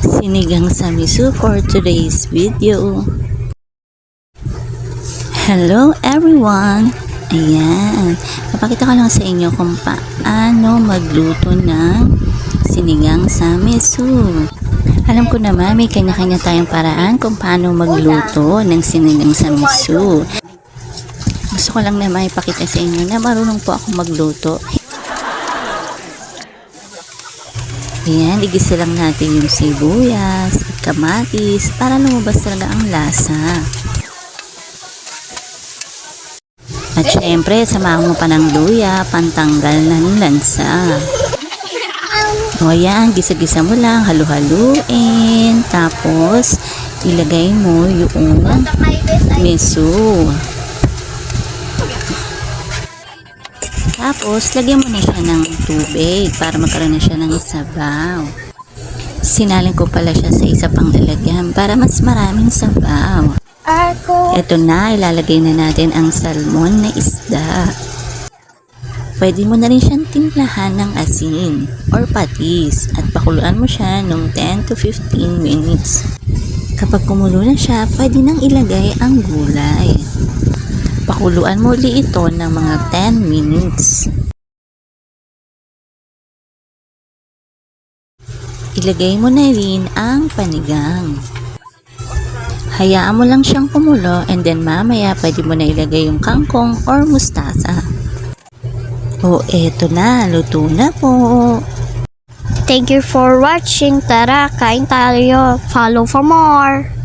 Sinigang sa miso for today's video. Hello everyone! Ayan, papakita ko lang sa inyo kung paano magluto ng sinigang sa miso. Alam ko naman may kanya-kanya tayong paraan kung paano magluto ng sinigang sa miso. Gusto ko lang naman ipakita sa inyo na marunong po ako magluto. Ayan, igisa lang natin yung sibuyas at kamatis para lumabas talaga ang lasa. At syempre, samahan mo pa ng luya, pantanggal ng lansa. O ayan, gisa-gisa mo lang, halu-haluin. Tapos, ilagay mo yung miso. Tapos, lagyan mo na siya ng tubig para magkaroon na siya ng sabaw. Sinalin ko pala siya sa isa pang lalagyan para mas maraming sabaw. Ito na, ilalagay na natin ang salmon na isda. Pwede mo na rin siyang timplahan ng asin or patis at pakuluan mo siya ng 10 to 15 minutes. Kapag kumulo na siya, pwede nang ilagay ang gulay. Pakuluan mo ulit ito ng mga 10 minutes. Ilagay mo na rin ang panigang. Hayaan mo lang siyang kumulo and then mamaya pwede mo na ilagay yung kangkong or mustasa. O eto na, luto na po. Thank you for watching. Tara, kain tayo. Follow for more.